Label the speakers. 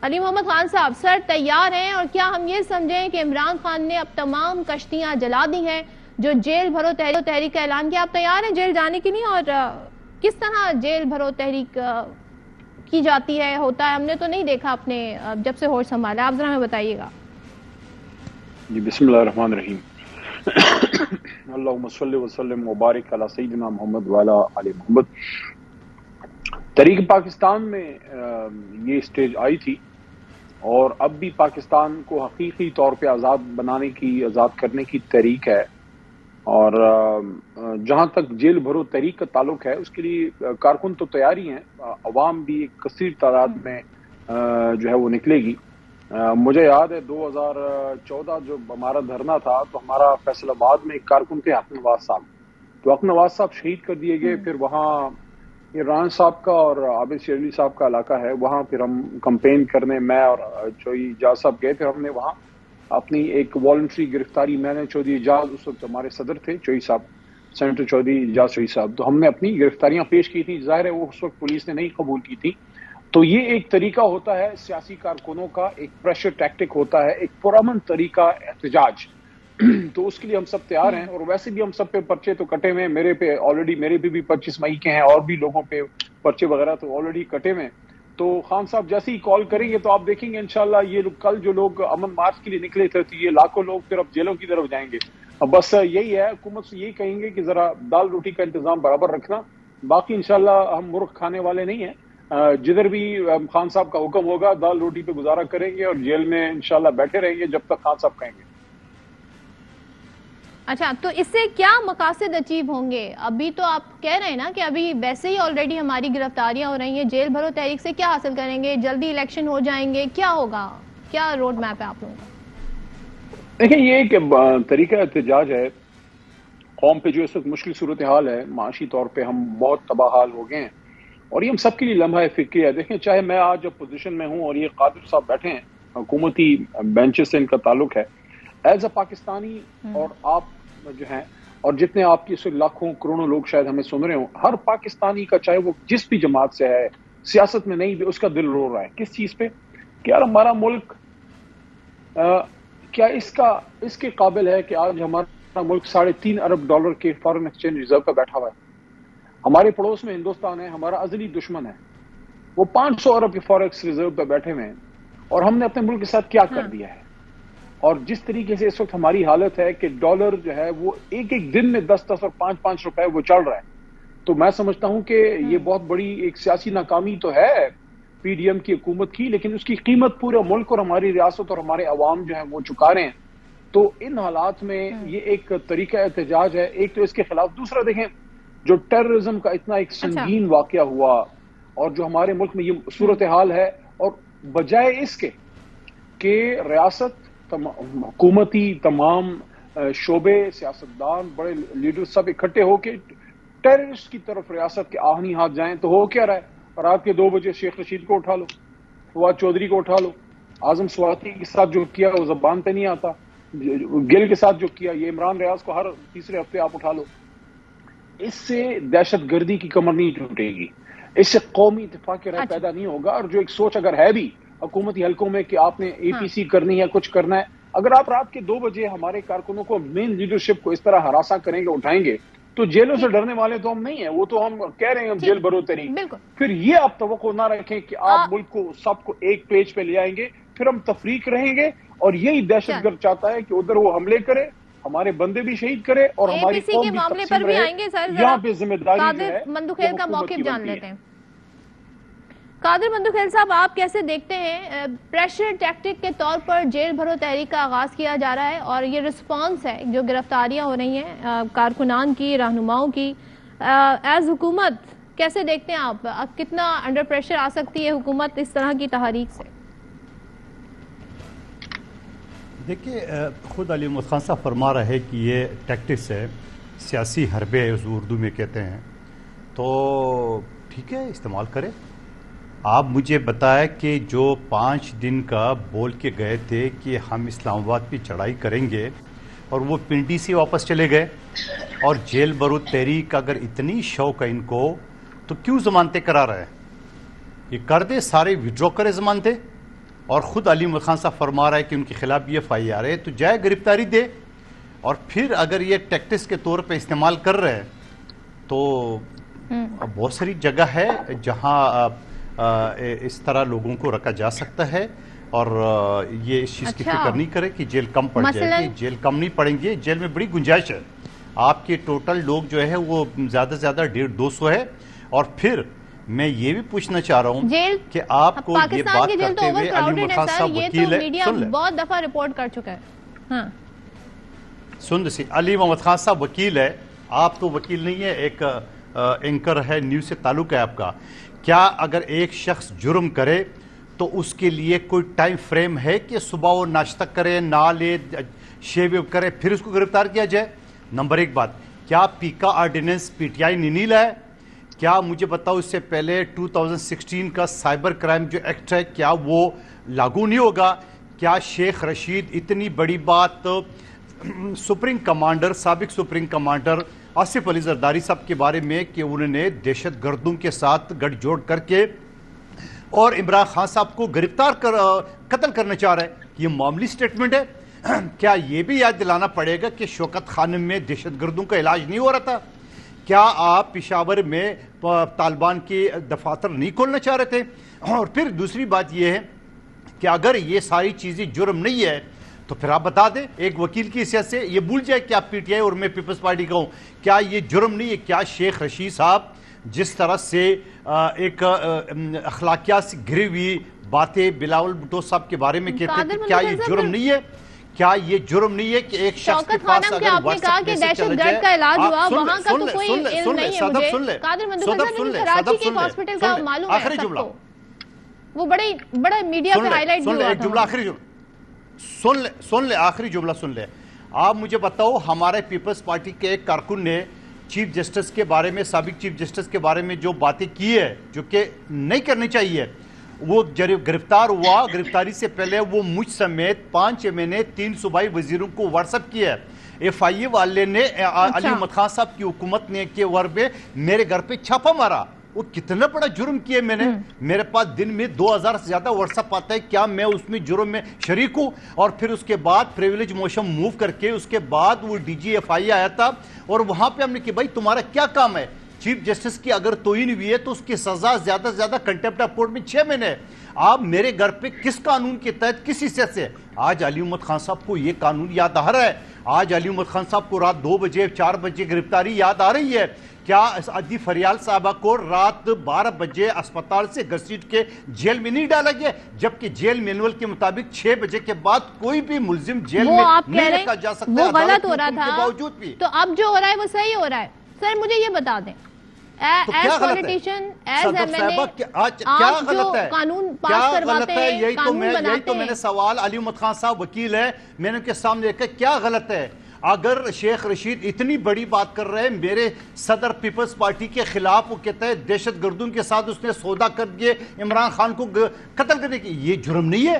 Speaker 1: علی محمد خان صاحب، سر تیار ہیں؟ اور کیا ہم یہ سمجھیں کہ عمران خان نے اب تمام کشتیاں جلا دی ہیں جو جیل بھرو تحریک کا اعلان کیا؟ آپ تیار ہیں جیل جانے کے لیے؟ اور کس طرح جیل بھرو تحریک کی جاتی ہے، ہوتا ہے؟ ہم نے تو نہیں دیکھا اپنے جب سے ہوش سنبھالا، آپ ذرا ہمیں بتائیے گا۔
Speaker 2: جی بسم اللہ الرحمن الرحیم۔ اللہم صلی وسلم وبارک علی سیدنا محمد وعلی آل محمد۔ تحریک پاکستان میں یہ سٹیج آئی تھی، اور اب بھی پاکستان کو حقیقی طور پہ آزاد کرنے کی تحریک ہے، اور جہاں تک جیل بھرو تحریک کا تعلق ہے اس کے لیے کارکن تو تیار ہی ہیں، عوام بھی ایک کثیر تعداد میں جو ہے وہ نکلے گی۔ مجھے یاد ہے 2014 جو ہمارا دھرنا تھا تو ہمارا فیصل آباد میں ایک کارکن تھے حق نواز صاحب، تو حق نواز صاحب شہید کر دیے گئے۔ پھر وہاں یہ ران صاحب کا اور عابد شیرلی صاحب کا علاقہ ہے، وہاں پھر ہم کمپین کرنے میں اور چوئی اجاز صاحب گئے، پھر ہم نے وہاں اپنی ایک والنٹری گرفتاری، میں نے چودھری اجاز اس وقت ہمارے صدر تھے چوئی صاحب، سینیٹر چودھری اجاز چوئی صاحب، تو ہم نے اپنی گرفتاریاں پیش کی تھی، ظاہر ہے وہ اس وقت پولیس نے نہیں قبول کی تھی۔ تو یہ ایک طریقہ ہوتا ہے سیاسی کارکنوں کا، ایک پریشر ٹیکٹک ہوتا ہے، ایک پرامن طریقہ احتجاج۔ تو اس کے لیے ہم سب تیار ہیں، اور ویسے بھی ہم سب پہ پرچے تو کٹے ہوئے ہیں، میرے پہ آلریڈی، میرے پہ بھی 25 مئی کے ہیں، اور بھی لوگوں پہ پرچے وغیرہ تو آلریڈی کٹے ہوئے ہیں۔ تو خان صاحب جیسے ہی کال کریں گے تو آپ دیکھیں گے انشاءاللہ یہ کل جو لوگ امن مارچ کے لیے نکلے تھے تو یہ لاکھوں لوگ پھر اب جیلوں کی طرف جائیں گے۔ بس یہی ہے، حکومت سے یہی کہیں گے کہ ذرا دال روٹی کا انتظام برابر رکھنا، باقی انشاءاللہ ہم مرغ کھانے والے نہیں ہیں، جدھر بھی خان صاحب کا حکم ہوگا دال روٹی پہ گزارا کریں گے، اور جیل میں انشاءاللہ بیٹھے رہیں گے جب تک خان صاحب کہیں گے۔
Speaker 1: اچھا، تو اس سے کیا مقاصد اچیو ہوں گے؟ ابھی تو آپ کہہ رہے ہیں نا کہ ابھی ویسے ہی آلریڈی ہماری گرفتاریاں ہو رہی ہیں، جیل بھرو تحریک سے کیا حاصل کریں گے؟ جلدی الیکشن ہو جائیں گے؟ کیا ہوگا؟ کیا روڈ میپ ہے آپ لوگوں کا؟
Speaker 2: دیکھیں یہ ایک طریقہ احتجاج ہے، قوم پہ جو اس وقت مشکل صورتحال ہے، معاشی طور پہ ہم بہت تباہ حال ہو گئے ہیں، اور یہ ہم سب کے لیے لمحہ فکری ہے۔ دیکھیں چاہے میں آج پوزیشن میں ہوں اور یہ قادر صاحب بیٹھے ہیں، حکومتی بینچز سے ان کا تعلق ہے، ایز اے پاکستانی، اور آپ جو ہیں اور جتنے آپ کی اس وقت لاکھوں کروڑوں لوگ شاید ہمیں سن رہے ہوں، ہر پاکستانی کا چاہے وہ جس بھی جماعت سے ہے، سیاست میں نہیں بھی، اس کا دل رو رہا ہے کس چیز پہ کہ یار ہمارا ملک کیا اس کے قابل ہے کہ آج ہمارا ملک $3.5 ارب کے فارن ایکسچینج ریزرو پہ بیٹھا ہوا ہے۔ ہمارے پڑوس میں ہندوستان ہے، ہمارا ازلی دشمن ہے، وہ 500 ارب کے فارکس ریزرو پہ بیٹھے ہوئے ہیں، اور ہم نے اپنے ملک کے ساتھ کیا کر دیا ہے؟ اور جس طریقے سے اس وقت ہماری حالت ہے کہ ڈالر جو ہے وہ ایک دن میں 10 اور 5 روپے وہ چل رہا ہے، تو میں سمجھتا ہوں کہ یہ بہت بڑی ایک سیاسی ناکامی تو ہے پی ڈی ایم کی حکومت کی، لیکن اس کی قیمت پورے ملک اور ہماری ریاست اور ہمارے عوام جو ہیں وہ چکا رہے ہیں۔ تو ان حالات میں یہ ایک طریقہ احتجاج ہے، ایک تو اس کے خلاف، دوسرا دیکھیں جو ٹیررزم کا اتنا ایک سنگین واقعہ ہوا، اور جو ہمارے ملک میں یہ صورتحال ہے، اور بجائے اس کے کہ ریاست، حکومتی تمام شعبے، سیاستدان، بڑے لیڈر سب اکٹھے ہو کے ٹیررسٹ کی طرف ریاست کے آہنی ہاتھ جائیں، تو ہو کیا رہا ہے؟ رات کے 2 بجے شیخ رشید کو اٹھا لو، فواد چودھری کو اٹھا لو، اعظم سواتی کے ساتھ جو کیا وہ زبان پہ نہیں آتا، گل کے ساتھ جو کیا، یہ عمران ریاض کو ہر تیسرے ہفتے آپ اٹھا لو۔ اس سے دہشت گردی کی کمر نہیں ٹوٹے گی، اس سے قومی اتفاق کی رائے پیدا نہیں ہوگا، اور جو ایک سوچ اگر ہے بھی حکومتی حلقوں میں کہ آپ نے اے پی سی کرنی ہے، کچھ کرنا ہے، اگر آپ رات کے 2 بجے ہمارے کارکنوں کو، مین لیڈرشپ کو اس طرح ہراساں کریں گے، اٹھائیں گے، تو جیلوں سے ڈرنے والے تو ہم نہیں ہیں، وہ تو ہم کہہ رہے ہیں ہم جیل بھرو تحریک۔ پھر یہ آپ توقع نہ رکھیں کہ آپ ملک کو سب کو ایک پیج پہ لے آئیں گے، پھر ہم تفریق رہیں گے، اور یہی دہشت گرد چاہتا ہے کہ ادھر وہ حملے کرے، ہمارے بندے بھی شہید کرے، اور ہماری قوم بھی تقسیم رہے۔ یہاں پہ ذمہ داری جو ہے
Speaker 1: مندوخیل کا موقف جان لیتے ہیں۔ قادر مندوخیل صاحب، آپ کیسے دیکھتے ہیں پریشر ٹیکٹک کے طور پر جیل بھرو تحریک کا آغاز کیا جا رہا ہے، اور یہ رسپانس ہے جو گرفتاریاں ہو رہی ہیں کارکنان کی، رہنماؤں کی، ایز حکومت کیسے دیکھتے ہیں آپ؟ اب کتنا انڈر پریشر آ سکتی ہے حکومت اس طرح کی تحریک سے؟
Speaker 3: دیکھیے، خود علی محمد خان صاحب فرما رہے ہیں کہ یہ ٹیکٹکس ہے، سیاسی حربے اردو میں کہتے ہیں، تو ٹھیک ہے، استعمال کرے۔ آپ مجھے بتائیں کہ جو 5 دن کا بول کے گئے تھے کہ ہم اسلام آباد پہ چڑھائی کریں گے، اور وہ پنڈی سے واپس چلے گئے، اور جیل بھرو تحریک اگر اتنی شوق ہے ان کو تو کیوں ضمانتیں کرا رہے ہیں؟ یہ کر دے، سارے وڈرا کرے ضمانتیں، اور خود علی محمد خان صاحب فرما رہا ہے کہ ان کے خلاف یہ FIR ہے، تو جائے گرفتاری دے. اور پھر اگر یہ ٹیکٹس کے طور پہ استعمال کر رہے ہیں تو بہت ساری جگہ ہے جہاں اس طرح لوگوں کو رکھا جا سکتا ہے، اور یہ اس چیز کی فکر نہیں کرے کہ جیل کم پڑ جائے گی. جیل کم نہیں پڑیں گے، جیل میں بڑی گنجائش ہے. آپ کے ٹوٹل لوگ جو ہے وہ زیادہ سے زیادہ 150-200 ہے. اور پھر میں یہ بھی پوچھنا چاہ رہا ہوں کہ آپ کو یہ بات کرتے ہوئے علی محمد خان صاحب وکیل ہے،
Speaker 1: بہت دفعہ رپورٹ کر چکا ہے. ہاں
Speaker 3: سن سی، علی محمد خان صاحب وکیل ہے، آپ تو وکیل نہیں ہے، ایک اینکر ہے، نیوز سے تعلق ہے آپ کا. کیا اگر ایک شخص جرم کرے تو اس کے لیے کوئی ٹائم فریم ہے کہ صبح وہ ناشتہ کرے، نہا لے، شیو کرے، پھر اس کو گرفتار کیا جائے؟ نمبر ایک بات، کیا پیکا آرڈیننس PTI نے نہیں لایا؟ کیا مجھے بتاؤ اس سے پہلے 2016 کا سائبر کرائم جو ایکٹ ہے کیا وہ لاگو نہیں ہوگا؟ کیا شیخ رشید اتنی بڑی بات سپرنگ کمانڈر، سابق سپرنگ کمانڈر آصف علی زرداری صاحب کے بارے میں کہ انہوں نے دہشت گردوں کے ساتھ گٹھ جوڑ کر کے اور عمران خان صاحب کو قتل کرنا چاہ رہے ہیں، یہ معاملی سٹیٹمنٹ ہے؟ کیا یہ بھی یاد دلانا پڑے گا کہ شوکت خانم میں دہشت گردوں کا علاج نہیں ہو رہا تھا؟ کیا آپ پشاور میں طالبان کے دفاتر نہیں کھولنا چاہ رہے تھے؟ اور پھر دوسری بات یہ ہے کہ اگر یہ ساری چیزیں جرم نہیں ہے تو پھر آپ بتا دیں ایک وکیل کی حیثیت سے، یہ بھول جائے کہ آپ PTI اور میں پیپلز پارٹی کا ہوں. کیا یہ جرم نہیں ہے؟ کیا شیخ رشید صاحب جس طرح سے ایک اخلاقیات سے گری ہوئی باتیں بلاول بھٹو صاحب کے بارے میں کہتے تھے، کیا یہ جرم نہیں ہے؟ کیا یہ جرم نہیں ہے کہ ایک شخص کے پاس اگر واٹس ایپ میسج چلا جائے؟
Speaker 1: کا علاج ہوا وہاں کا تو کوئی علم نہیں ہے مجھے. قادر مندوخیل صاحب کراچی کے ہاسپٹل کا معلوم ہے
Speaker 3: آخری جملہ،
Speaker 1: وہ بڑا میڈیا پہ ہائی لائٹ بھی ہوا
Speaker 3: ایک جملہ آخری سن لے، آخری جملہ سن لے. آپ مجھے بتاؤ ہمارے پیپلز پارٹی کے ایک کارکن نے چیف جسٹس کے بارے میں، سابق چیف جسٹس کے بارے میں جو باتیں کی ہے جو کہ نہیں کرنی چاہیے، وہ گرفتار ہوا. گرفتاری سے پہلے وہ مجھ سمیت 5 MNA 3 صوبائی وزیروں کو واٹس ایپ کیا ہے. FIA والے نے علی محمد خان صاحب کی حکومت نے کے ور پہ میرے گھر پہ چھاپا مارا. وہ کتنا بڑا جرم کیا میں نے، میرے پاس دن میں 2000 سے زیادہ واٹس ایپ آتا ہے، کیا میں اس میں جرم میں شریک ہوں؟ اور پھر اس کے بعد پریویلیج موشن موو کر کے اس کے بعد وہ DG FIA آیا تھا اور وہاں پہ ہم نے کہ بھائی تمہارا کیا کام ہے؟ چیف جسٹس کی اگر توہین ہوئی ہے تو اس کی سزا زیادہ سے زیادہ کنٹیمپٹ آف کورٹ میں 6 مہینے. آپ میرے گھر پہ کس قانون کے تحت کس حیثیت سے؟ آج علی محمد خان صاحب کو یہ قانون یاد آ رہا ہے؟ آج علی محمد خان صاحب کو رات 2 بجے 4 بجے گرفتاری یاد آ رہی ہے؟ کیا عدی فریال صاحبہ کو رات 12 بجے اسپتال سے گھسیٹ کے جیل میں نہیں ڈالا گیا، جبکہ جیل مینول کے مطابق 6 بجے کے بعد کوئی بھی ملزم جیل میں نہیں رکھا جا سکتا ہے،
Speaker 1: وہ غلط ہو رہا تھا
Speaker 3: باوجود بھی.
Speaker 1: تو اب جو ہو رہا ہے وہ صحیح ہو رہا ہے. سر مجھے یہ بتا دیں، ایز پولیٹیشین، ایز MNA آپ جو قانون پاس کرواتے ہیں، قانون بناتے ہیں،
Speaker 3: یہی تو میں نے سوال، علی محمد خان صاحب وکیل ہے، میں نے ان کے سامنے رکھا کیا غلط ہے؟ اگر شیخ رشید اتنی بڑی بات کر رہے ہیں میرے صدر پیپلز پارٹی کے خلاف، وہ کہتا ہے دہشت گردوں کے ساتھ اس نے سودا کر کے عمران خان کو قتل کرنے کی، یہ جرم نہیں ہے؟